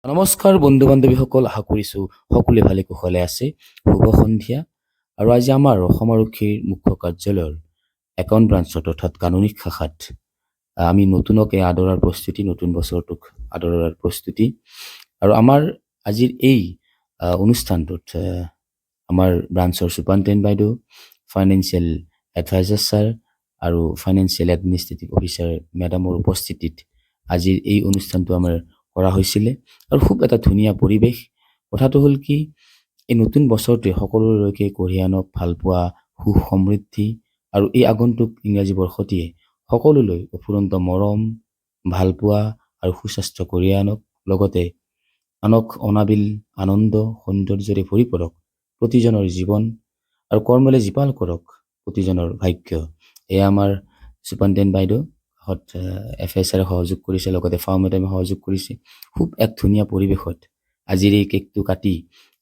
নমস্কাৰ বন্ধু বান্ধৱীসকল, আশা কৰিছোঁ সকলোৱে ভালে কুশলে আছে। শুভ সন্ধিয়া। আৰু আজি আমাৰ অসম আৰক্ষীৰ মুখ্য কাৰ্যালয়ৰ একাউণ্ট ব্ৰাঞ্চত অৰ্থাৎ কাননিক শাখাত আমি নতুনকে আদৰাৰ প্ৰস্তুতি, নতুন বছৰটোক আদৰাৰ প্ৰস্তুতি। আৰু আমাৰ আজিৰ এই অনুষ্ঠানটোত আমাৰ ব্ৰাঞ্চৰ চুপাৰিনটেণ্ডেণ্ট বাইদেউ, ফাইনেন্সিয়েল এডভাইজাৰ ছাৰ আৰু ফাইনেন্সিয়েল এডমিনিষ্ট্ৰেটিভ অফিচাৰ মেডামৰ উপস্থিতিত আজিৰ এই অনুষ্ঠানটো আমাৰ কৰা হৈছিলে। আৰু খুব এটা ধুনীয়া পৰিৱেশ। কথাটো হ'ল কি, এই নতুন বছৰটোৱে সকলোলৈকে কঢ়িয়াই আনক ভালপোৱা, সুখ সমৃদ্ধি আৰু এই আগন্তুক ইংৰাজী বৰ্ষটিয়ে সকলোলৈ অফুৰন্ত মৰম, ভালপোৱা আৰু সুস্বাস্থ্য কঢ়িয়াই আনক। লগতে আনক অনাবিল আনন্দ সৌন্দৰ্যৰে ভৰি পৰক প্ৰতিজনৰ জীৱন, আৰু কৰ্মলে জীপাল কৰক প্ৰতিজনৰ ভাগ্য। এয়া আমাৰ চুপাৰিনটেণ্ডেণ্ট বাইদেউ FSR সহযোগ কৰিছে, লগতে ফাও মেডামে সহযোগ কৰিছে। খুব এক ধুনীয়া পৰিৱেশত আজিৰ এই কেকটো কাটি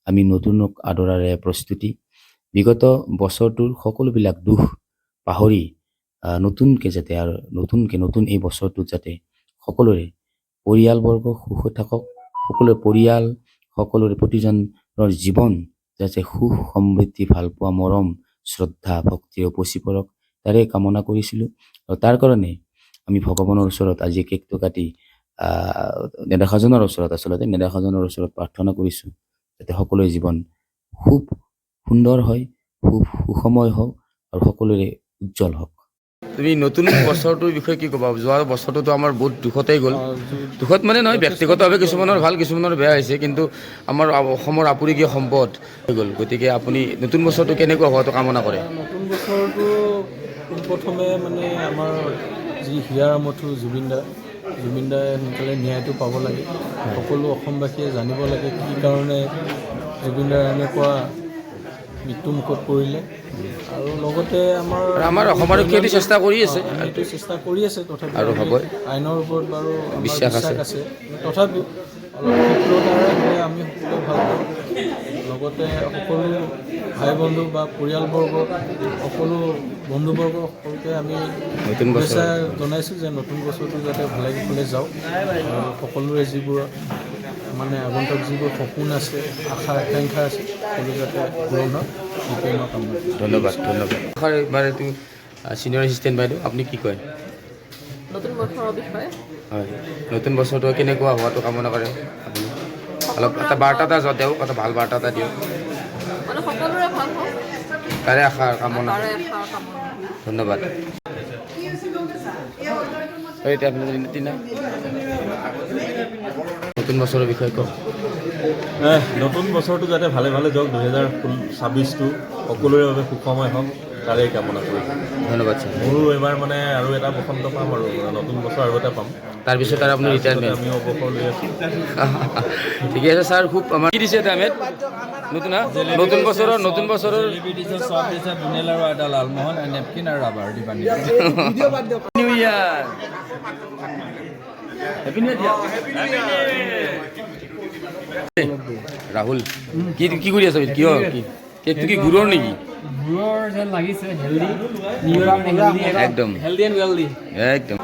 আমি নতুনক আদৰাৰে প্ৰস্তুতি। বিগত বছৰটোৰ সকলোবিলাক দুখ পাহৰি নতুনকে যাতে আৰু নতুন এই বছৰটোত যাতে সকলোৰে পৰিয়ালবৰ্গ সুখ থাকক, সকলোৰে পৰিয়াল, সকলোৰে প্ৰতিজনৰ জীৱন যাতে সুখ সমৃদ্ধি, ভালপোৱা, মৰম, শ্ৰদ্ধা, ভক্তিৰে উপচি পৰক, তাৰে কামনা কৰিছিলোঁ। আৰু তাৰ কাৰণে আমি ভগৱানৰ ওচৰত আজি কেকটো কাটি নেদেখাজনৰ ওচৰত প্ৰাৰ্থনা কৰিছোঁ যাতে সকলোৰে জীৱন খুব সুন্দৰ হয়, খুব সুখময় হওক আৰু সকলোৰে উজ্জ্বল হওক। তুমি নতুন বছৰটোৰ বিষয়ে কি ক'বা? যোৱা বছৰটোতো আমাৰ বহুত দুখতেই গ'ল। দুখত মানে নহয়, ব্যক্তিগতভাৱে কিছুমানৰ ভাল, কিছুমানৰ বেয়া হৈছে, কিন্তু আমাৰ অসমৰ আপুৰুগীয়া সম্পদ হৈ গ'ল। গতিকে আপুনি নতুন বছৰটো কেনেকুৱা হোৱাটো কামনা কৰে? নতুন বছৰটো পোনপ্ৰথমে মানে আমাৰ যি হিয়াৰ আমঠু জুবিন দাই সোনকালে ন্যায়টো পাব লাগে। সকলো অসমবাসীয়ে জানিব লাগে কি কাৰণে জুবিন দাৰ এনেকুৱা মৃত্যুমুখত পৰিলে। আৰু লগতে আমাৰ অসম আৰক্ষীয়ে চেষ্টা কৰি আছে, তথাপিও আইনৰ ওপৰত বাৰু বিশ্বাস আছে। তথাপিও অলপ ক্ষিপ্ৰতাৰে হ'লে আমি সকলোৱে ভাল পাওঁ। লগতে সকলো ভাই বন্ধু বা পৰিয়ালবৰ্গ, সকলো বন্ধুবৰ্গ সকলোকে আমি শুভেচ্ছা জনাইছোঁ যে নতুন বছৰটো যাতে ভালে কুশলে যাওক। আৰু সকলোৰে যিবোৰ মানে আগন্তুক যিবোৰ সপোন আছে, আশা আকাংক্ষা আছে, সকলো যাতে পূৰণ হয়, সেইটোৱে মই কামনা কৰিছোঁ। ধন্যবাদ। ছিনিয়ৰ এছিষ্টেণ্ট বাইদেউ, আপুনি কি কয় নতুন বছৰৰ বিষয়ে? হয়, নতুন বছৰটো কেনেকুৱা হোৱাটো কামনা কৰে আপুনি? অলপ এটা বাৰ্তা এটা দিয়ক, এটা ভাল বাৰ্তা এটা দিয়ক। মানে সকলোৰে ভাল হওক, তাৰে আশা কামনা। ধন্যবাদ। নতুন বছৰৰ বিষয়ে কওক। নতুন বছৰটো যাতে ভালে ভালে যাওক, 2026টো সকলোৰে বাবে সুখময় হওক, তাৰেই কামনা কৰিছোঁ। ধন্যবাদ ছাৰ। মোৰো এইবাৰ মানে আৰু এটা বসন্ত পাম, আৰু নতুন বছৰ আৰু এটা পাম। তাৰপিছত আৰু আপুনি ৰিটায়াৰমেণ্ট? আমি অৱসৰ লৈ আছোঁ। ঠিকে আছে ছাৰ। খুব আমাৰ কি দিছে টাইমত নতুন বছৰৰ চব দিছে, বুনিয়াল আৰু এটা লালমোহন, নেপকিন আৰু ৰাবাৰ দি বান্ধি নিউ ইয়াৰ। ৰাহুল, কি কৰি আছা? কিয় কেকটো কি গুৰৰ নেকি? গুৰৰ যেন লাগিছে, হেল্ডি, নিউ ইয়াৰ হেল্ডি, একদম হেল্ডি এণ্ড ৱেল্ডি। একদম।